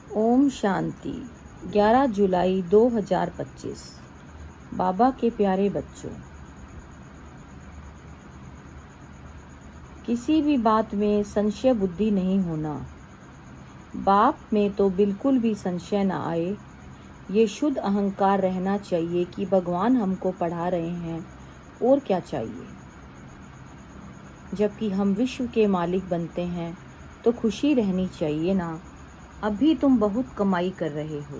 ओम शांति। 11 जुलाई 2025। बाबा के प्यारे बच्चों, किसी भी बात में संशय बुद्धि नहीं होना। बाप में तो बिल्कुल भी संशय न आए। ये शुद्ध अहंकार रहना चाहिए कि भगवान हमको पढ़ा रहे हैं और क्या चाहिए। जबकि हम विश्व के मालिक बनते हैं तो खुशी रहनी चाहिए ना। अभी तुम बहुत कमाई कर रहे हो,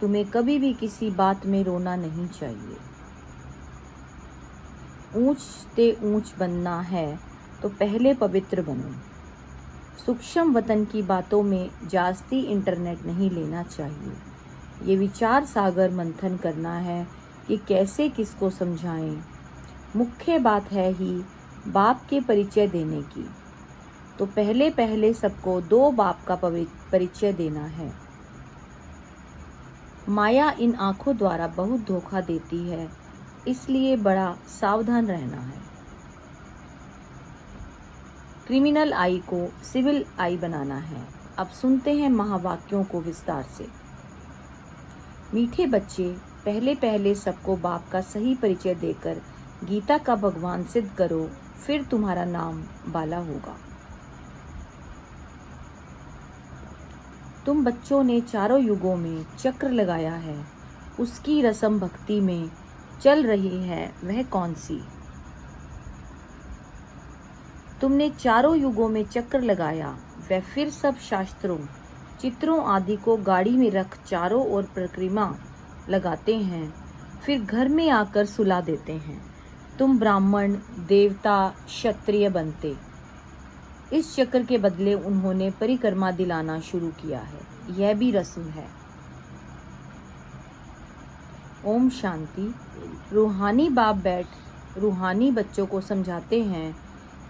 तुम्हें कभी भी किसी बात में रोना नहीं चाहिए। ऊंच से ऊंच बनना है तो पहले पवित्र बनो। सूक्ष्म वतन की बातों में जास्ती इंटरनेट नहीं लेना चाहिए। ये विचार सागर मंथन करना है कि कैसे किसको समझाएं। मुख्य बात है ही बाप के परिचय देने की। तो पहले सबको दो बाप का परिचय देना है। माया इन आँखों द्वारा बहुत धोखा देती है, इसलिए बड़ा सावधान रहना है। क्रिमिनल आई को सिविल आई बनाना है। अब सुनते हैं महावाक्यों को विस्तार से। मीठे बच्चे, पहले सबको बाप का सही परिचय देकर गीता का भगवान सिद्ध करो, फिर तुम्हारा नाम बाला होगा। तुम बच्चों ने चारों युगों में चक्र लगाया है, उसकी रसम भक्ति में चल रही है, वह कौन सी? तुमने चारों युगों में चक्र लगाया, वह फिर सब शास्त्रों, चित्रों आदि को गाड़ी में रख चारों ओर परिक्रमा लगाते हैं, फिर घर में आकर सुला देते हैं। तुम ब्राह्मण, देवता, क्षत्रिय बनते। इस चक्र के बदले उन्होंने परिक्रमा दिलाना शुरू किया है। यह भी रस्म है। ओम शांति। रूहानी बाप बैठ रूहानी बच्चों को समझाते हैं।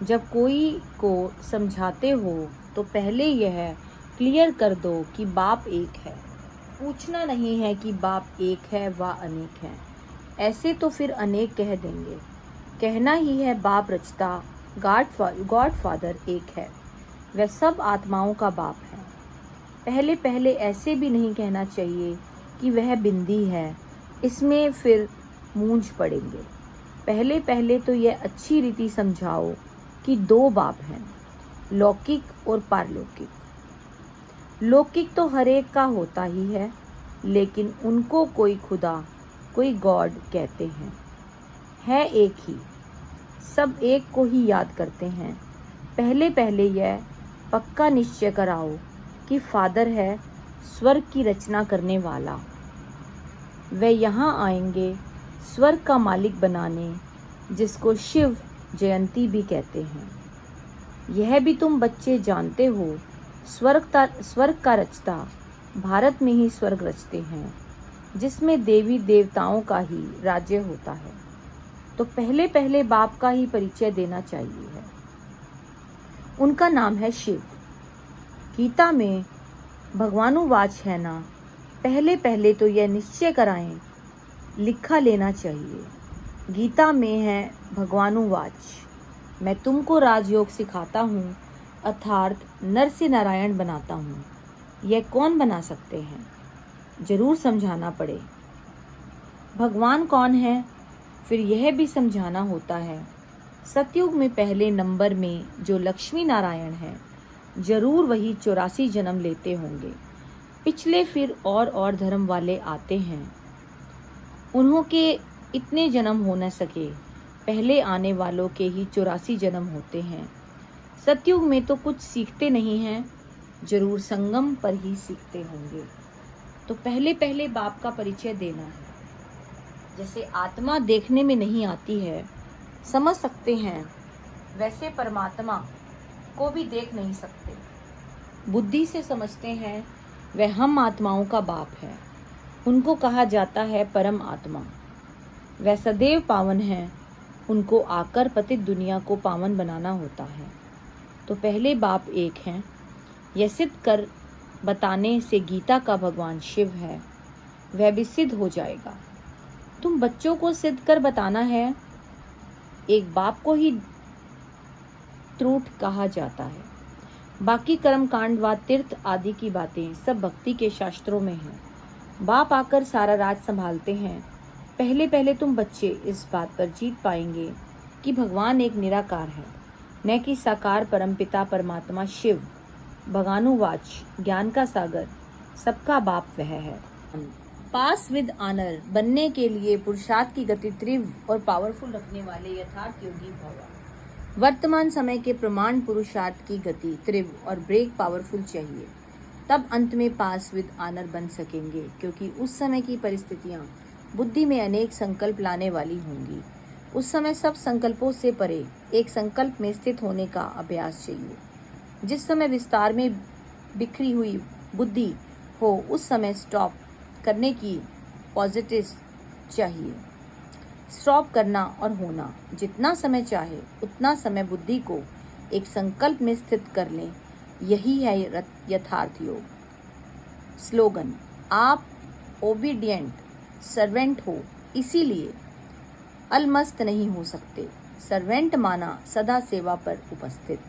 जब कोई को समझाते हो तो पहले यह क्लियर कर दो कि बाप एक है। पूछना नहीं है कि बाप एक है व अनेक है, ऐसे तो फिर अनेक कह देंगे। कहना ही है बाप रचता, गॉड फादर एक है, वह सब आत्माओं का बाप है। पहले ऐसे भी नहीं कहना चाहिए कि वह बिंदी है, इसमें फिर मूंझ पड़ेंगे। पहले तो यह अच्छी रीति समझाओ कि दो बाप हैं, लौकिक और पारलौकिक। लौकिक तो हर एक का होता ही है, लेकिन उनको कोई खुदा, कोई गॉड कहते हैं। है एक ही, सब एक को ही याद करते हैं। पहले यह पक्का निश्चय कराओ कि फादर है स्वर्ग की रचना करने वाला। वे यहाँ आएंगे स्वर्ग का मालिक बनाने, जिसको शिव जयंती भी कहते हैं। यह भी तुम बच्चे जानते हो, स्वर्ग का रचता भारत में ही स्वर्ग रचते हैं, जिसमें देवी देवताओं का ही राज्य होता है। तो पहले बाप का ही परिचय देना चाहिए है। उनका नाम है शिव। गीता में भगवानुवाच है ना। पहले तो यह निश्चय कराएं, लिखा लेना चाहिए। गीता में है भगवानुवाच, मैं तुमको राजयोग सिखाता हूँ, अर्थात नर से नारायण बनाता हूँ। यह कौन बना सकते हैं? जरूर समझाना पड़े। भगवान कौन है, फिर यह भी समझाना होता है। सतयुग में पहले नंबर में जो लक्ष्मी नारायण है, जरूर वही 84 जन्म लेते होंगे। पिछले फिर और धर्म वाले आते हैं, उन्हों के इतने जन्म हो न सके। पहले आने वालों के ही 84 जन्म होते हैं। सतयुग में तो कुछ सीखते नहीं हैं, जरूर संगम पर ही सीखते होंगे। तो पहले बाप का परिचय देना है। जैसे आत्मा देखने में नहीं आती है, समझ सकते हैं, वैसे परमात्मा को भी देख नहीं सकते। बुद्धि से समझते हैं, वह हम आत्माओं का बाप है। उनको कहा जाता है परम आत्मा। वह सदैव पावन है, उनको आकर पतित दुनिया को पावन बनाना होता है। तो पहले बाप एक हैं। यह सिद्ध कर बताने से गीता का भगवान शिव है, वह भी सिद्ध हो जाएगा। तुम बच्चों को सिद्ध कर बताना है। एक बाप को ही त्रुट कहा जाता है। बाकी कर्म कांड व तीर्थ आदि की बातें सब भक्ति के शास्त्रों में हैं। बाप आकर सारा राज संभालते हैं। पहले पहले तुम बच्चे इस बात पर जीत पाएंगे कि भगवान एक निराकार है, न कि साकार परमपिता परमात्मा शिव। भगानुवाच ज्ञान का सागर सबका बाप वह है। पास विद आनर बनने के लिए पुरुषार्थ की गति तीव्र और पावरफुल रखने वाले यथार्थ योगी भव। वर्तमान समय के प्रमाण पुरुषार्थ की गति तीव्र और ब्रेक पावरफुल चाहिए, तब अंत में पास विद आनर बन सकेंगे, क्योंकि उस समय की परिस्थितियां बुद्धि में अनेक संकल्प लाने वाली होंगी। उस समय सब संकल्पों से परे एक संकल्प में स्थित होने का अभ्यास चाहिए। जिस समय विस्तार में बिखरी हुई बुद्धि हो, उस समय स्टॉप करने की पॉजिटिव चाहिए। स्टॉप करना और होना जितना समय चाहे उतना समय बुद्धि को एक संकल्प में स्थित कर लें, यही है यथार्थ योग। स्लोगन: आप ओबीडिएंट सर्वेंट हो, इसीलिए अलमस्त नहीं हो सकते। सर्वेंट माना सदा सेवा पर उपस्थित।